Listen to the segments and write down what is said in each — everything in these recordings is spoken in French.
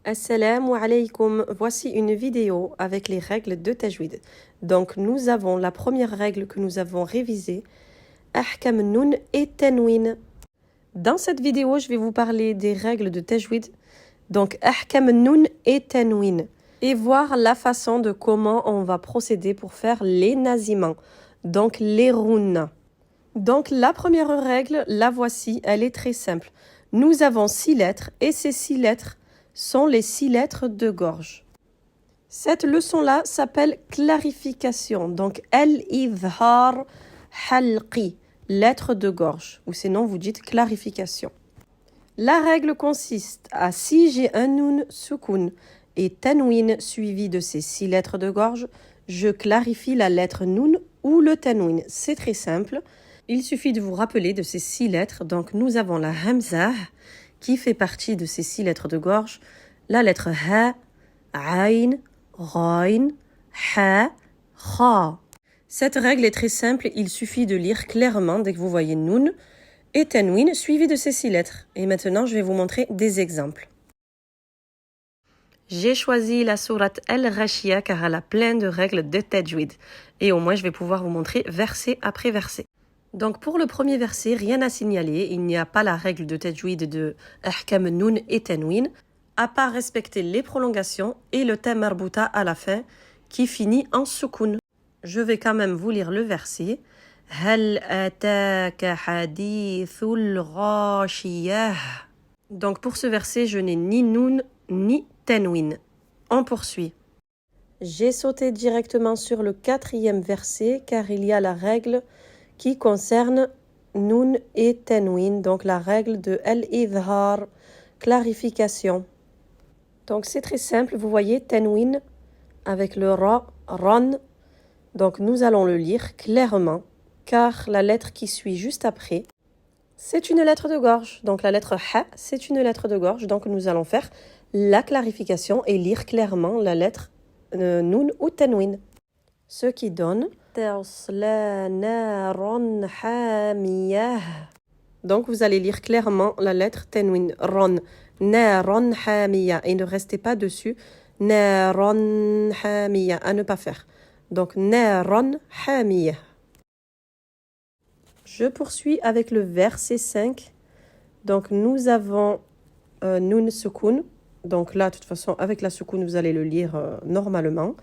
Assalamu alaikum, voici une vidéo avec les règles de Tajwid. Donc nous avons la première règle que nous avons révisée, Ahkam Nun et Tanwin. Dans cette vidéo, je vais vous parler des règles de Tajwid, donc Ahkam Nun et Tanwin, et voir la façon de comment on va procéder pour faire les nazimans, donc les runna. Donc la première règle, la voici, elle est très simple. Nous avons 6 lettres et ces 6 lettres sont les 6 lettres de gorge. Cette leçon-là s'appelle clarification. Donc, al-idhar halqi, lettre de gorge. Ou sinon, vous dites clarification. La règle consiste à, si j'ai un nun soukoun et tanwin suivi de ces 6 lettres de gorge, je clarifie la lettre nun ou le tanwin. C'est très simple. Il suffit de vous rappeler de ces 6 lettres. Donc, nous avons la hamzah, qui fait partie de ces 6 lettres de gorge, la lettre ha, ayn, ghayn, ha, kha. Cette règle est très simple, il suffit de lire clairement dès que vous voyez nun et tanwin suivi de ces 6 lettres. Et maintenant, je vais vous montrer des exemples. J'ai choisi la sourate Al-Ghashiyah car elle a plein de règles de tajwid. Et au moins, je vais pouvoir vous montrer verset après verset. Donc pour le premier verset, rien à signaler, il n'y a pas la règle de tajwid de ahkam nun et tanwin, à part respecter les prolongations et le thème marbuta à la fin qui finit en soukoun. Je vais quand même vous lire le verset. Hal ataka hadithul ghashiyah. Donc pour ce verset, je n'ai ni nun ni tanwin. On poursuit. J'ai sauté directement sur le 4e verset car il y a la règle qui concerne nun et tanwin, donc la règle de al-idhar, clarification. Donc c'est très simple, vous voyez tanwin avec le ra, ran. Donc nous allons le lire clairement, car la lettre qui suit juste après, c'est une lettre de gorge. Donc la lettre ha, c'est une lettre de gorge. Donc nous allons faire la clarification et lire clairement la lettre nun ou tanwin. Ce qui donne donc vous allez lire clairement la lettre tanwin, ron, naron hamiya, et ne restez pas dessus, naron hamiya, à ne pas faire. Donc naron hamiya. Je poursuis avec le verset 5. Donc nous avons nun soukoun. Donc là, de toute façon, avec la soukoun, vous allez le lire normalement.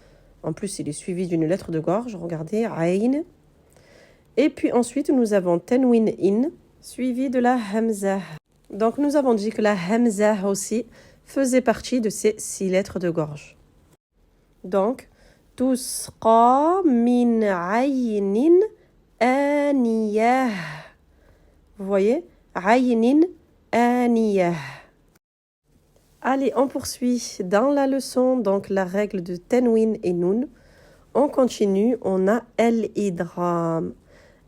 En plus, il est suivi d'une lettre de gorge. Regardez, ayn. Et puis ensuite, nous avons tanwin in, suivi de la hamzah. Donc, nous avons dit que la hamzah aussi faisait partie de ces 6 lettres de gorge. Donc, tusqa min aynin aniyah. Vous voyez, aynin aniyah. Allez, on poursuit dans la leçon, donc la règle de tanwin et nun. On continue, on a al-idram.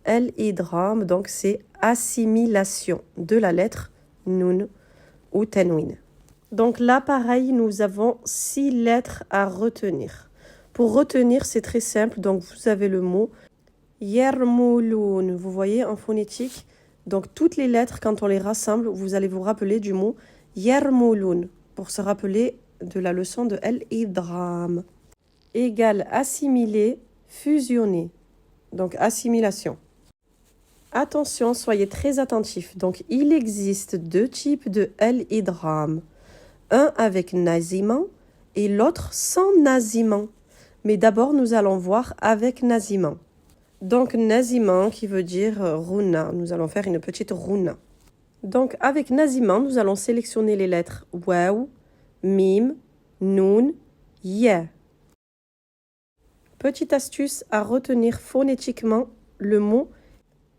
Al-idram, donc c'est assimilation de la lettre nun ou tanwin. Donc là, pareil, nous avons 6 lettres à retenir. Pour retenir, c'est très simple. Donc vous avez le mot yermouloun. Vous voyez en phonétique. Donc toutes les lettres, quand on les rassemble, vous allez vous rappeler du mot yermouloun, pour se rappeler de la leçon de al-idram. Égale assimiler, fusionner. Donc assimilation. Attention, soyez très attentifs. Donc il existe 2 types de al-idram. Un avec naziman et l'autre sans naziman. Mais d'abord, nous allons voir avec naziman. Donc naziman qui veut dire runa. Nous allons faire une petite runa. Donc, avec naziman, nous allons sélectionner les lettres waw, mim, nun, ya. Petite astuce à retenir phonétiquement le mot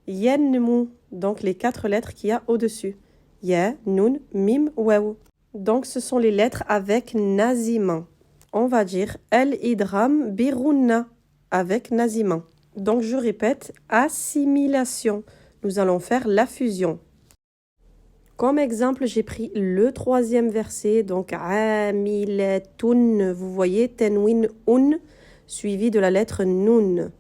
yanmu, donc les 4 lettres qu'il y a au-dessus. Ya, nun, mim, waw. Donc, ce sont les lettres avec naziman. On va dire al-idram birunna avec naziman. Donc, je répète, assimilation. Nous allons faire la fusion. Comme exemple, j'ai pris le 3e verset, donc amilatun, vous voyez, tanwin un, suivi de la lettre nun.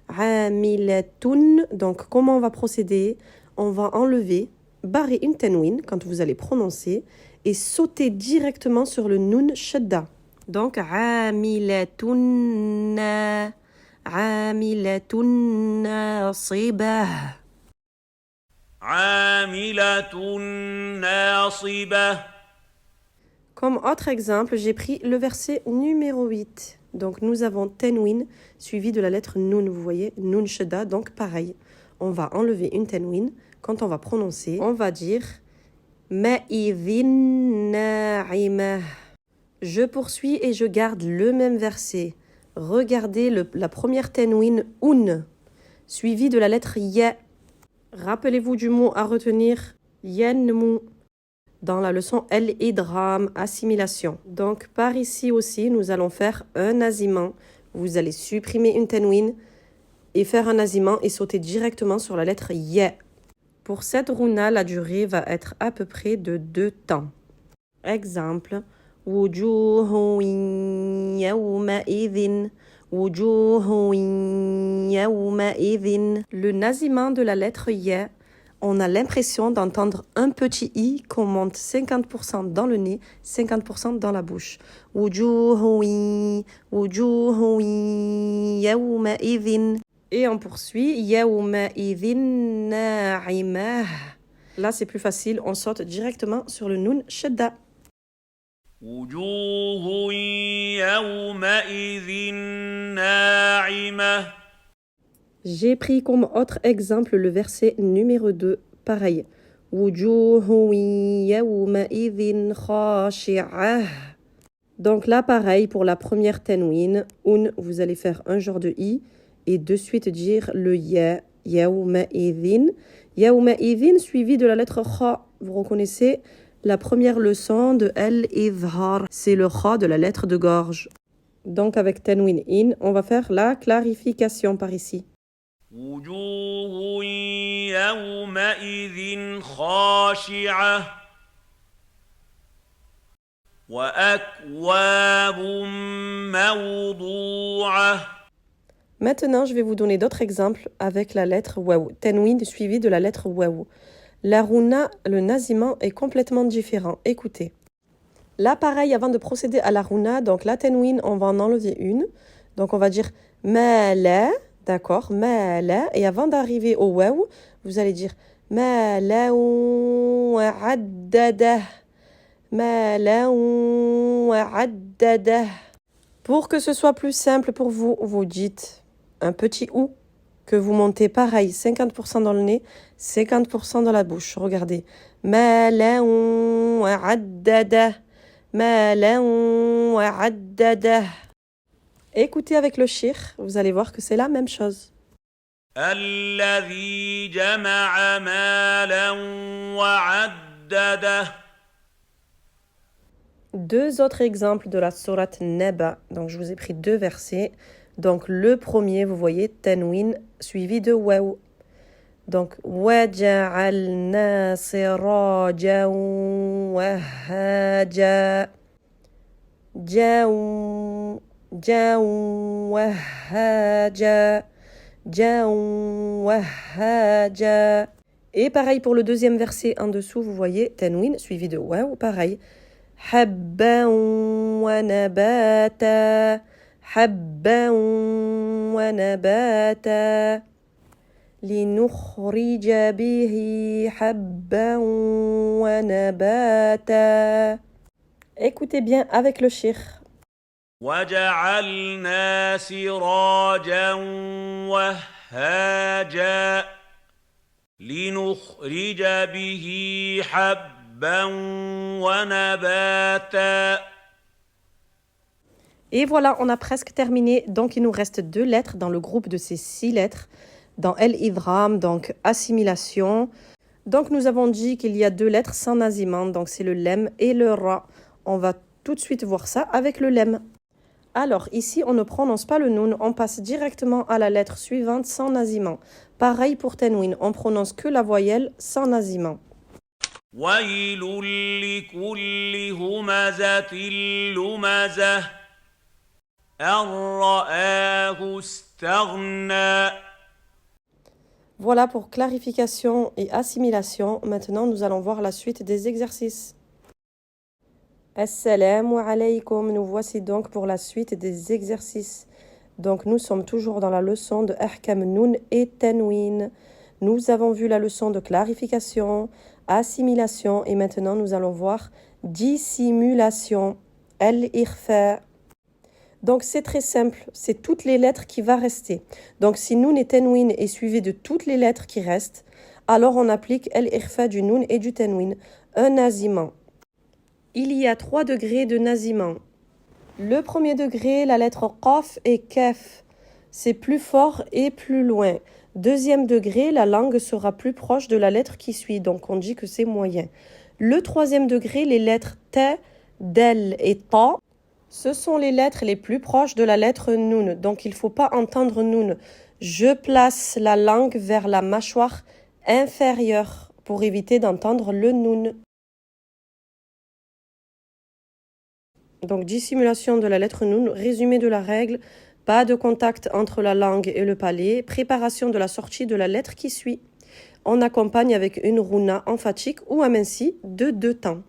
Amilatun, donc comment on va procéder? On va enlever, barrer une tanwin quand vous allez prononcer, et sauter directement sur le nun shadda. Donc, عاملة ناصبة. عاملة ناصبة. Comme autre exemple, j'ai pris le verset numéro 8. Donc, nous avons tenwin suivi de la lettre nun. Vous voyez, nun shadda. Donc, pareil, on va enlever une tenwin. Quand on va prononcer, on va dire ma'idhin na'imah. Je poursuis et je garde le même verset. Regardez la première tenwin un, suivie de la lettre ya. Rappelez-vous du mot à retenir, yanmu. Dans la leçon al-idgham, assimilation. Donc, par ici aussi, nous allons faire un nasiment. Vous allez supprimer une tenwin et faire un nasiment et sauter directement sur la lettre ya. Pour cette rouna, la durée va être à peu près de 2 temps. Exemple, wujuhun yawma'idhin. Wujuhun yawma'idhin. Le nasiment de la lettre ya, on a l'impression d'entendre un petit i qu'on monte 50% dans le nez, 50% dans la bouche. Wujuhun yawma'idhin. Et on poursuit. Yawma'idhin na'imah. Là, c'est plus facile. On saute directement sur le nun shadda. وجوه يومئذ ناعمة. J'ai pris comme autre exemple le verset numéro 2. Pareil. وجوه يومئذ خاشعة. Donc là, pareil, pour la première tenwin, vous allez faire un genre de i et de suite dire le ya, yawma'idhin. Yawma'idhin suivi de la lettre kha. Vous reconnaissez la première leçon de al-izhar. C'est le kha de la lettre de gorge. Donc avec tenwin in, on va faire la clarification par ici. وجوه يومئذ خاشعة وأكواب موضوعة. Maintenant, je vais vous donner d'autres exemples avec la lettre waw. Tenwin suivi de la lettre waw. La rouna, le nasiment est complètement différent. Écoutez. Là, pareil, avant de procéder à la rouna, donc la tenwin, on va en enlever une. Donc, on va dire mala, d'accord, mala. Et avant d'arriver au waw, vous allez dire mala wa'addada. Mala wa'addada. Pour que ce soit plus simple pour vous, vous dites un petit ou que vous montez pareil, 50% dans le nez, 50% dans la bouche. Regardez. Mala wa'addada. Mala wa'addada. Écoutez avec le shir, vous allez voir que c'est la même chose. الذي جمع مالا وعدده. Deux autres exemples de la sourate Naba. Donc, je vous ai pris 2 versets. Donc, le premier, vous voyez, tanwin suivi de waw. Donc, وَجَعَلْنَا سِرَاجًا وَهَّاجًا. جَاءً وَهَّاجًا. جَاءً وَهَّاجًا. Et pareil pour le deuxième verset en dessous, vous voyez, tanwin suivi de waw, pareil. حبا ونباتا. حبا ونباتا. لنخرج به حبا ونباتا. Écoutez bien avec le shir. وجعلنا سراجا وهاجا لنخرج به حبا ونباتا. Et voilà, on a presque terminé. Donc, il nous reste 2 lettres dans le groupe de ces 6 lettres. Dans el-idgham, donc assimilation. Donc, nous avons dit qu'il y a 2 lettres sans nasiment. Donc, c'est le lem et le ra. On va tout de suite voir ça avec le lem. Alors, ici, on ne prononce pas le noun. On passe directement à la lettre suivante sans nasiment. Pareil pour tenwin. On prononce que la voyelle sans nasiment. ويل لكل همزة لمزة أن رآه استغنى. Voilà pour clarification et assimilation. Maintenant, nous allons voir la suite des exercices. Assalamu alaykum. Nous voici donc pour la suite des exercices. Donc nous sommes toujours dans la leçon de Ahkam Noun et Tanwin. Nous avons vu la leçon de clarification, assimilation et maintenant nous allons voir dissimulation, al-ikhfa. Donc c'est très simple, c'est toutes les lettres qui vont rester. Donc si Noun et Tanwin est suivi de toutes les lettres qui restent, alors on applique al-ikhfa du Noun et du Tanwin, un naziment. Il y a 3 degrés de naziment. Le premier degré, la lettre Qaf et Kaf, c'est plus fort et plus loin. Deuxième degré, la langue sera plus proche de la lettre qui suit, donc on dit que c'est moyen. Le troisième degré, les lettres Ta, Del et Ta, ce sont les lettres les plus proches de la lettre Noun, donc il ne faut pas entendre Noun. Je place la langue vers la mâchoire inférieure pour éviter d'entendre le Noun. Donc, dissimulation de la lettre Noun, résumé de la règle, pas de contact entre la langue et le palais, préparation de la sortie de la lettre qui suit. On accompagne avec une rouna emphatique ou amincie de 2 temps.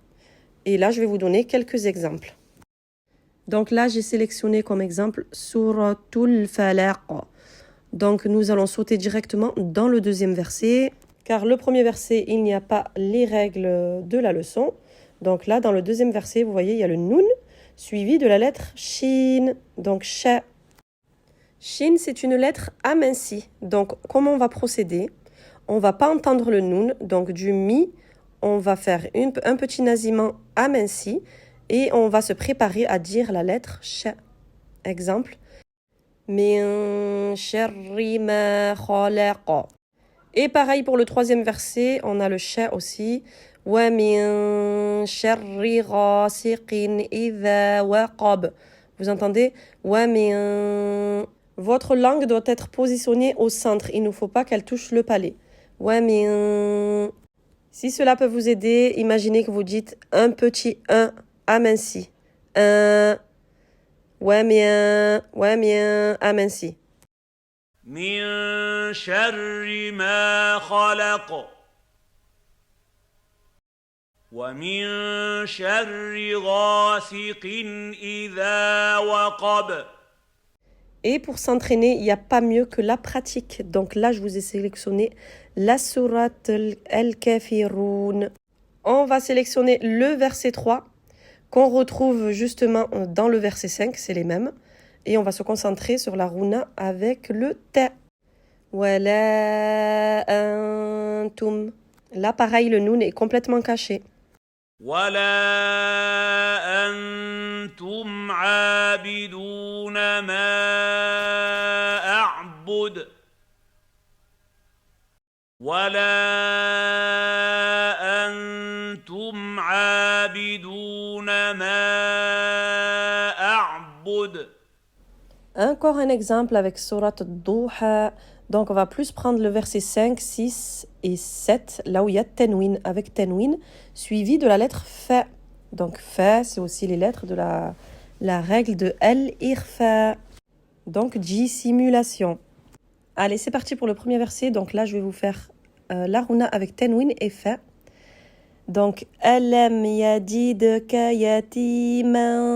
Et là, je vais vous donner quelques exemples. Donc là, j'ai sélectionné comme exemple Suratul Falaq. Donc, nous allons sauter directement dans le deuxième verset, car le premier verset, il n'y a pas les règles de la leçon. Donc là, dans le deuxième verset, vous voyez, il y a le Noun, suivi de la lettre Shin, donc Sha. Shin, c'est une lettre amincie. Donc, comment on va procéder? On ne va pas entendre le Noun, donc du Mi, on va faire un petit naziment aminci et on va se préparer à dire la lettre Sha. Exemple. Min sharri ma khalaqa. Et pareil pour le troisième verset, on a le Sha aussi. وَمِن شَرِّ غَاسِقٍ إِذَا وَقَبَ. Vous entendez? وَمِن. Votre langue doit être positionnée au centre. Il ne faut pas qu'elle touche le palais. وَمِن. Si cela peut vous aider, imaginez que vous dites un petit 1 aminci. وَمِن aminci. من شر ما خلق ومن شر غاسق إذا وقب. Et pour s'entraîner, il n'y a pas mieux que la pratique. Donc là, je vous ai sélectionné la sourate Al-Kafirun. On va sélectionner le verset 3 qu'on retrouve justement dans le verset 5, c'est les mêmes. Et on va se concentrer sur la rouna avec le ta. Wala antum. Là, pareil, le noun est complètement caché. ولا أنتم عابدون ما أعبد ولا أنتم عابدون ما أعبد. Encore un exemple avec Surat Duha. Donc, on va plus prendre le verset 5, 6 et 7, là où il y a Tanwin, avec Tanwin, suivi de la lettre Fa. Donc, Fa, c'est aussi les lettres de la règle de Al-Irfa. Donc, dissimulation. Allez, c'est parti pour le premier verset. Donc là, je vais vous faire la rouna avec Tanwin et Fa. Donc, Alam yadidka yatiman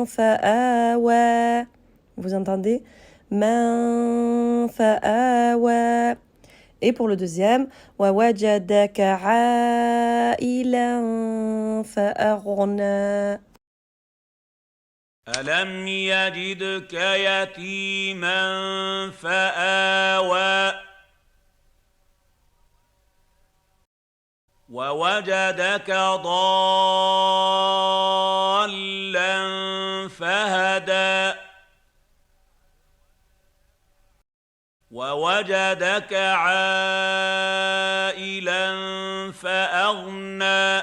fa'awa. Vous entendez? Man fa'awa. Et pour le deuxième, wa wajadaka a'ilan fa'aghna. ألم يجدك يتيما فآوى ووجدك ضالا فهدى ووجدك عائلا فأغنى.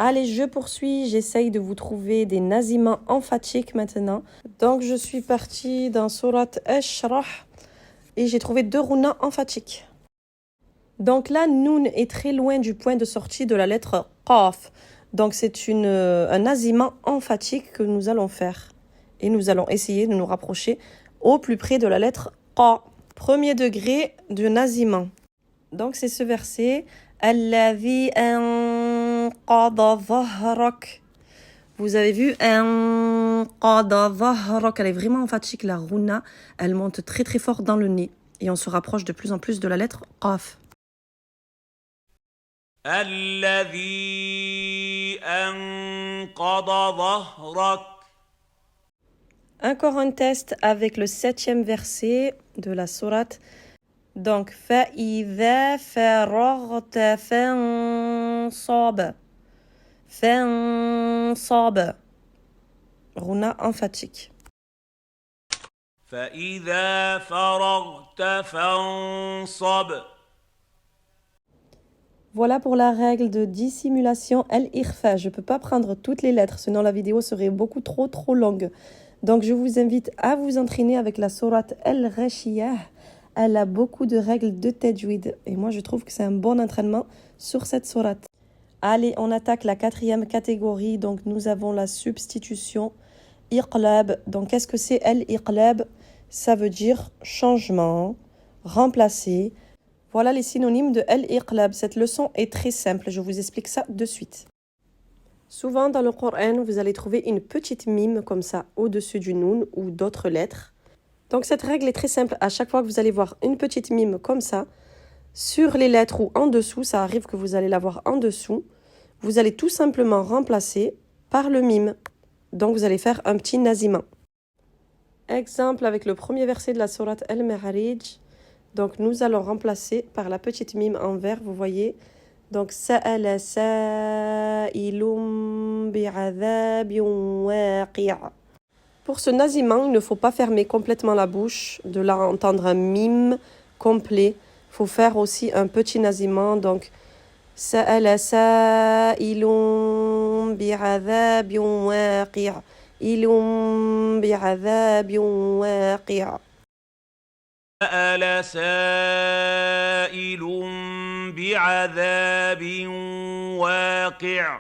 Allez, je poursuis. J'essaye de vous trouver des naziments emphatiques maintenant. Donc, je suis partie dans Surat Ashrah et j'ai trouvé 2 rounas emphatiques. Donc là, Noun est très loin du point de sortie de la lettre Qaf. Donc, c'est un naziment emphatique que nous allons faire. Et nous allons essayer de nous rapprocher au plus près de la lettre Qa. Premier degré de naziment. Donc, c'est ce verset. Allazi انقض ظهرك. Vous avez vu انقض ظهرك, elle est vraiment emphatique, la rouna, elle monte très très fort dans le nez et on se rapproche de plus en plus de la lettre qaf. الذي أنقض ظهرك. Encore un test avec le 7e verset de la sourate. Donc, فَإِذَا فَرَغْتَ فَانصَبْ. فَانصَبْ. Rouna emphatique. فإذا فرغت فانصب. Voilà pour la règle de dissimulation al-ikhfa. Je ne peux pas prendre toutes les lettres, sinon la vidéo serait beaucoup trop longue. Donc, je vous invite à vous entraîner avec la sourate al-Ghashiyah. Elle a beaucoup de règles de tajwid. Et moi, je trouve que c'est un bon entraînement sur cette sourate. Allez, on attaque la 4e catégorie. Donc, nous avons la substitution. Iqlab. Donc, qu'est-ce que c'est al-iqlab? Ça veut dire changement, remplacer. Voilà les synonymes de al-iqlab. Cette leçon est très simple. Je vous explique ça de suite. Souvent, dans le Coran, vous allez trouver une petite mime comme ça au-dessus du noun ou d'autres lettres. Donc, cette règle est très simple. À chaque fois que vous allez voir une petite mime comme ça, sur les lettres ou en dessous, ça arrive que vous allez la voir en dessous, vous allez tout simplement remplacer par le mime. Donc, vous allez faire un petit naziman. Exemple avec le premier verset de la sourate Al-Ma'arij. Donc, nous allons remplacer par la petite mime en vert, vous voyez. Donc, Sa'ala sa'ilum bi'adhabin waqi'. Pour ce naziman, il ne faut pas fermer complètement la bouche, de là entendre un mime complet. Il faut faire aussi un petit naziman. Donc, Sa'ala sa'ilum bi'adhabin waqi'. Ilum bi'adhabin waqi'. سأل سائل بعذاب واقع.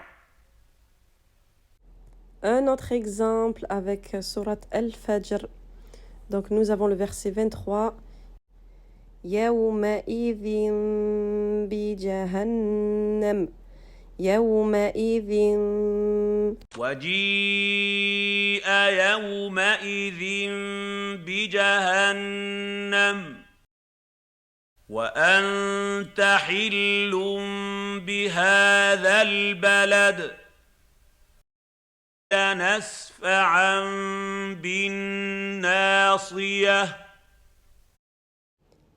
Un autre exemple avec sourate Al-Fajr. Donc nous avons le verset 23. يومئذ بجهنم. يومئذ. وجيء يومئذ بجهنم وأنت حل بهذا البلد لنسفعا بالناصية.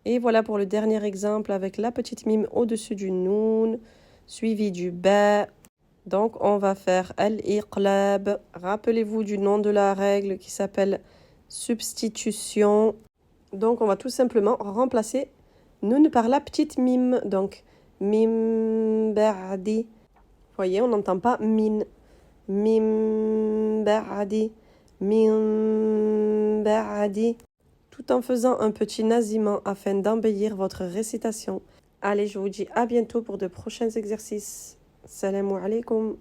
Et voilà pour le dernier exemple avec la petite mime au-dessus du noun, suivi du ba. Donc, on va faire al-iqlab. Rappelez-vous du nom de la règle qui s'appelle substitution. Donc, on va tout simplement remplacer nun par la petite mime. Donc, mim ba'di. Vous voyez, on n'entend pas min. Mim ba'di. Mim ba'di. Tout en faisant un petit naziman afin d'embellir votre récitation. Allez, je vous dis à bientôt pour de prochains exercices. Salam alaikum.